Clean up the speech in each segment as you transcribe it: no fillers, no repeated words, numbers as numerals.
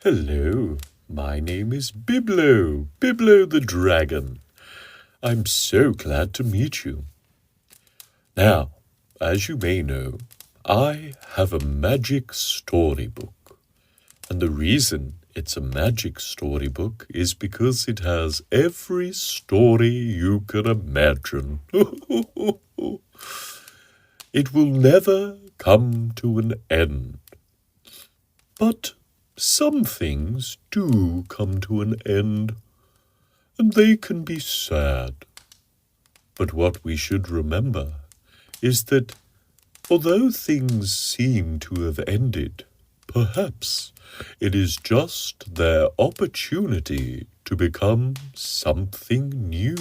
Hello, my name is Biblothedragon. I'm so glad to meet you. Now, as you may know, I have a magic storybook. And the reason it's a magic storybook is because it has every story you can imagine. It will never come to an end. But some things do come to an end, and they can be sad. But what we should remember is that although things seem to have ended, perhaps it is just their opportunity to become something new.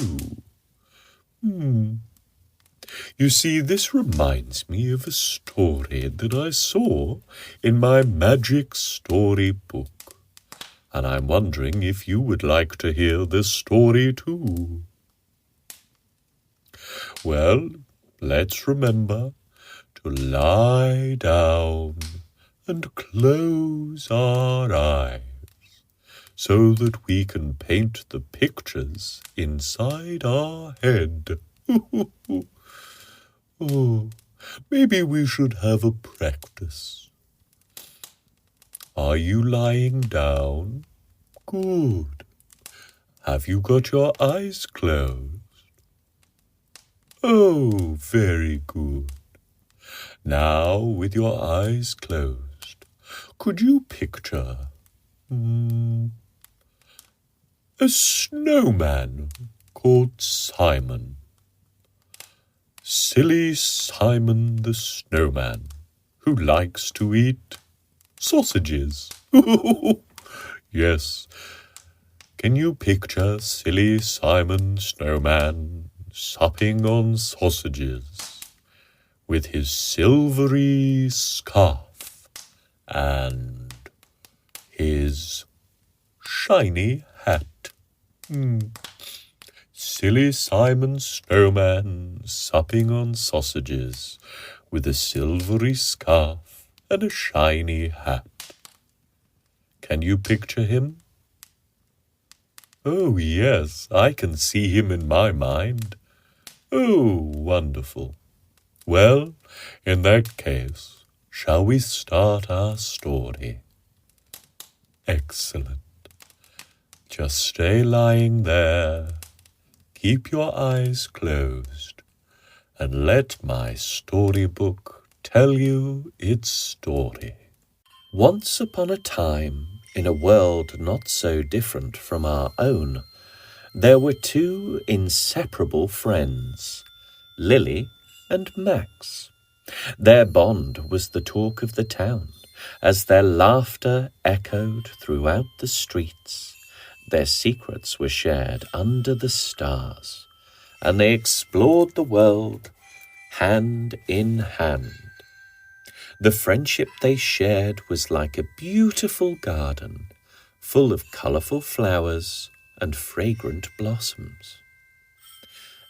You see, this reminds me of a story that I saw in my magic storybook, and I'm wondering if you would like to hear this story too. Well, let's remember to lie down and close our eyes so that we can paint the pictures inside our head. Oh, maybe we should have a practice. Are you lying down? Good. Have you got your eyes closed? Oh, very good. Now, with your eyes closed, could you picture a snowman called Simon? Silly Simon the Snowman, who likes to eat sausages. Yes. Can you picture silly Simon Snowman supping on sausages with his silvery scarf and his shiny hat? Silly Simon Snowman supping on sausages with a silvery scarf and a shiny hat. Can you picture him? Oh, yes, I can see him in my mind. Oh, wonderful. Well, in that case, shall we start our story? Excellent. Just stay lying there. Keep your eyes closed and let my storybook tell you its story. Once upon a time, in a world not so different from our own, there were two inseparable friends, Lily and Max. Their bond was the talk of the town, as their laughter echoed throughout the streets. Their secrets were shared under the stars, and they explored the world hand in hand. The friendship they shared was like a beautiful garden, full of colourful flowers and fragrant blossoms.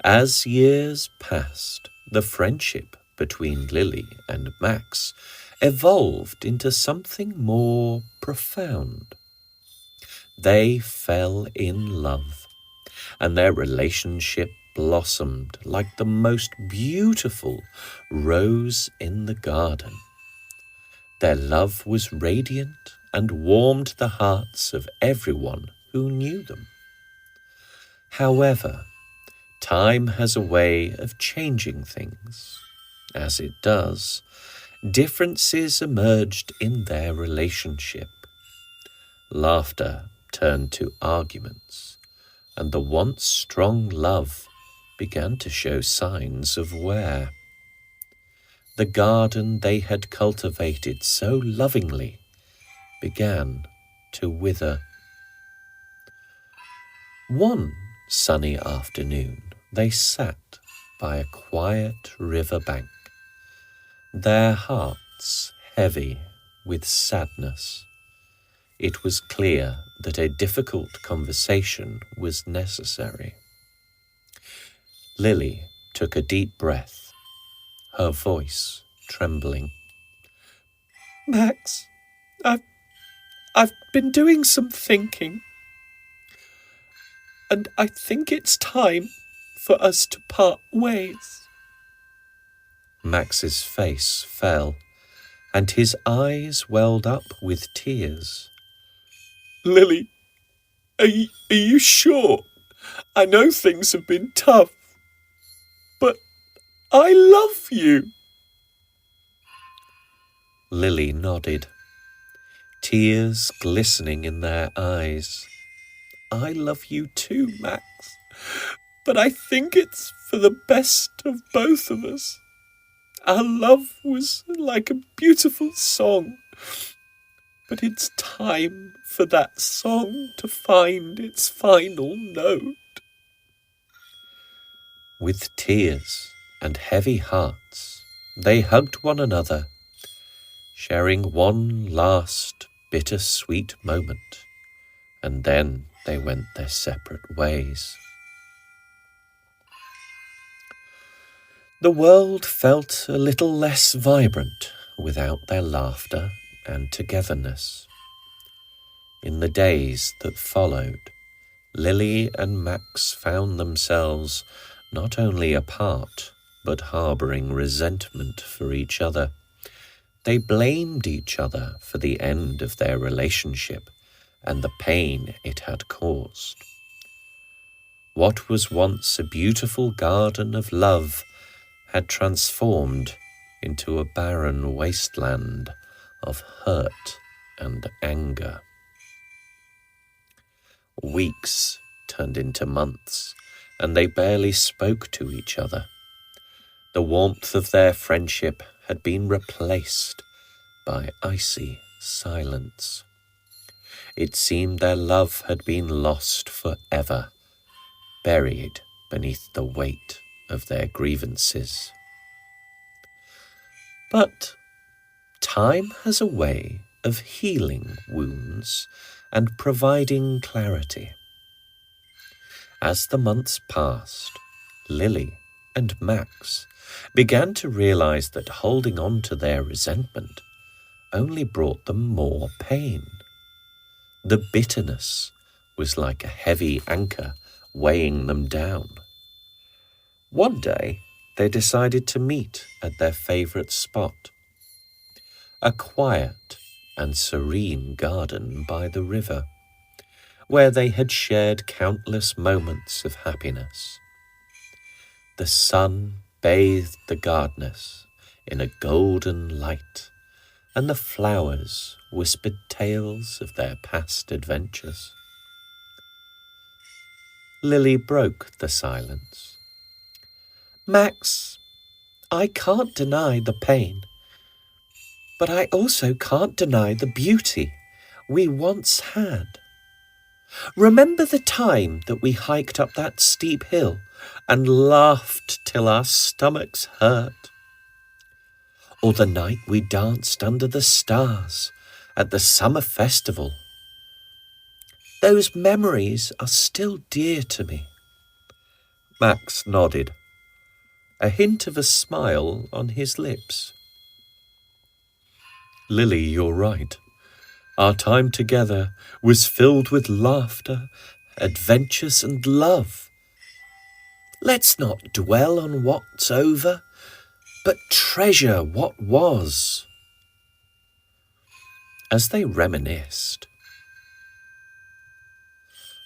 As years passed, the friendship between Lily and Max evolved into something more profound. They fell in love, and their relationship blossomed like the most beautiful rose in the garden. Their love was radiant and warmed the hearts of everyone who knew them. However, time has a way of changing things. As it does, differences emerged in their relationship. Laughter turned to arguments, and the once strong love began to show signs of wear. The garden they had cultivated so lovingly began to wither. One sunny afternoon, they sat by a quiet river bank, their hearts heavy with sadness. It was clear that a difficult conversation was necessary. Lily took a deep breath, her voice trembling. Max, I've been doing some thinking, and I think it's time for us to part ways. Max's face fell, and his eyes welled up with tears. Lily, are you sure? I know things have been tough, but I love you. Lily nodded, tears glistening in their eyes. I love you too, Max, but I think it's for the best of both of us. Our love was like a beautiful song, but it's time for that song to find its final note. With tears and heavy hearts, they hugged one another, sharing one last bittersweet moment, and then they went their separate ways. The world felt a little less vibrant without their laughter and togetherness. In the days that followed, Lily and Max found themselves not only apart, but harbouring resentment for each other. They blamed each other for the end of their relationship and the pain it had caused. What was once a beautiful garden of love had transformed into a barren wasteland of hurt and anger. Weeks turned into months, and they barely spoke to each other. The warmth of their friendship had been replaced by icy silence. It seemed their love had been lost forever, buried beneath the weight of their grievances. But time has a way of healing wounds and providing clarity. As the months passed, Lily and Max began to realize that holding on to their resentment only brought them more pain. The bitterness was like a heavy anchor weighing them down. One day, they decided to meet at their favorite spot, a quiet and serene garden by the river, where they had shared countless moments of happiness. The sun bathed the gardeners in a golden light, and the flowers whispered tales of their past adventures. Lily broke the silence. Max, I can't deny the pain, but I also can't deny the beauty we once had. Remember the time that we hiked up that steep hill and laughed till our stomachs hurt? Or the night we danced under the stars at the summer festival? Those memories are still dear to me. Max nodded, a hint of a smile on his lips. Lily, you're right. Our time together was filled with laughter, adventures, and love. Let's not dwell on what's over, but treasure what was. As they reminisced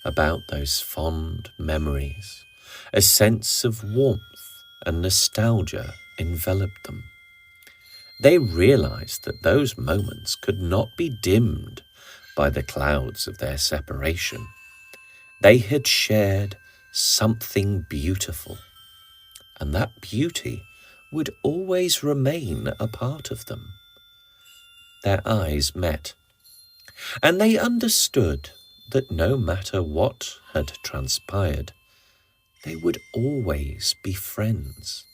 about those fond memories, a sense of warmth and nostalgia enveloped them. They realized that those moments could not be dimmed by the clouds of their separation. They had shared something beautiful, and that beauty would always remain a part of them. Their eyes met, and they understood that no matter what had transpired, they would always be friends.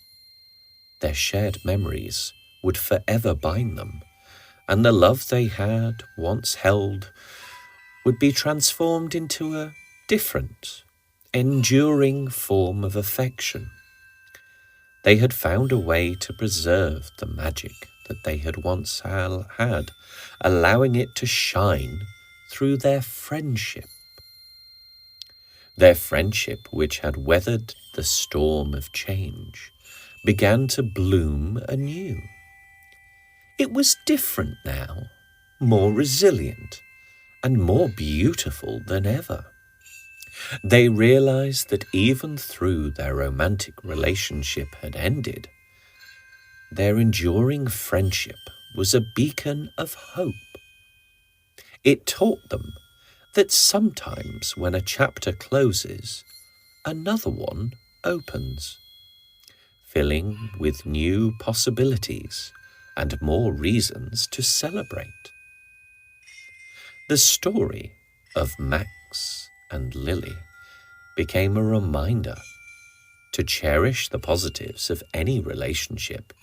Their shared memories would forever bind them, and the love they had once held would be transformed into a different, enduring form of affection. They had found a way to preserve the magic that they had once had, allowing it to shine through their friendship. Their friendship, which had weathered the storm of change, began to bloom anew. It was different now, more resilient, and more beautiful than ever. They realized that even though their romantic relationship had ended, their enduring friendship was a beacon of hope. It taught them that sometimes when a chapter closes, another one opens, filling with new possibilities and more reasons to celebrate. The story of Max and Lily became a reminder to cherish the positives of any relationship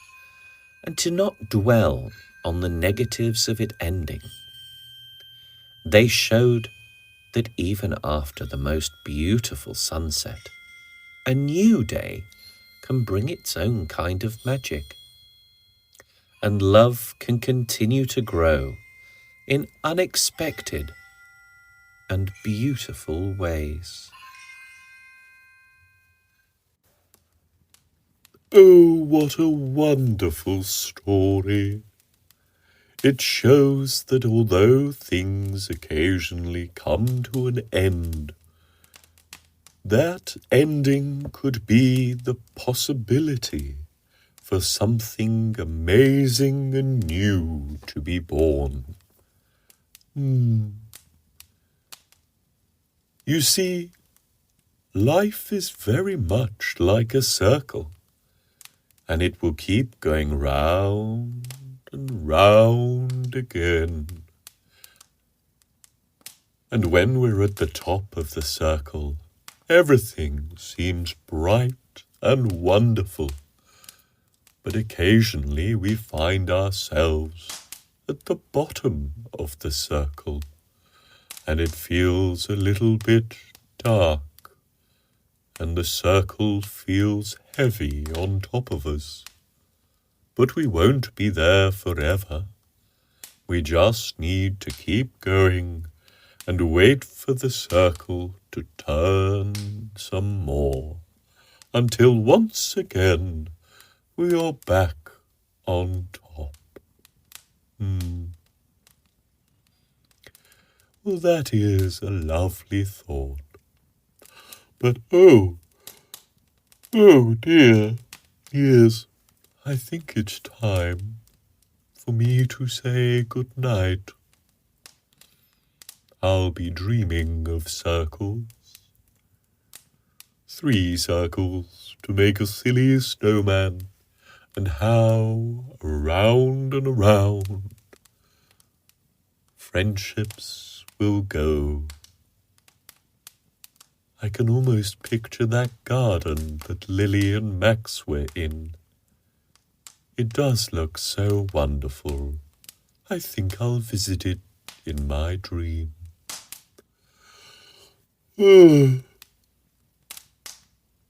and to not dwell on the negatives of it ending. They showed that even after the most beautiful sunset, a new day can bring its own kind of magic. And love can continue to grow in unexpected and beautiful ways. Oh, what a wonderful story! It shows that although things occasionally come to an end, that ending could be the possibility for something amazing and new to be born. You see, life is very much like a circle, and it will keep going round and round again. And when we're at the top of the circle, everything seems bright and wonderful. But occasionally we find ourselves at the bottom of the circle, and it feels a little bit dark, and the circle feels heavy on top of us. But we won't be there forever. We just need to keep going and wait for the circle to turn some more, until once again we are back on top. Well, that is a lovely thought. But oh dear, yes, I think it's time for me to say good night. I'll be dreaming of circles. 3 circles to make a silly snowman, and how around and around friendships will go. I can almost picture that garden that Lily and Max were in. It does look so wonderful. I think I'll visit it in my dream.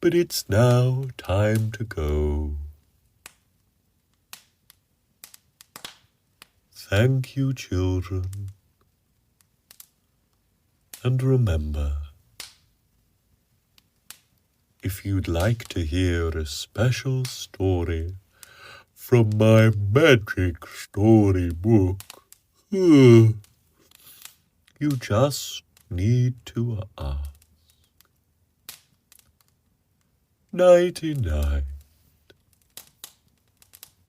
But it's now time to go. Thank you, children. And remember, if you'd like to hear a special story from my magic storybook, you just need to ask. Nighty-night.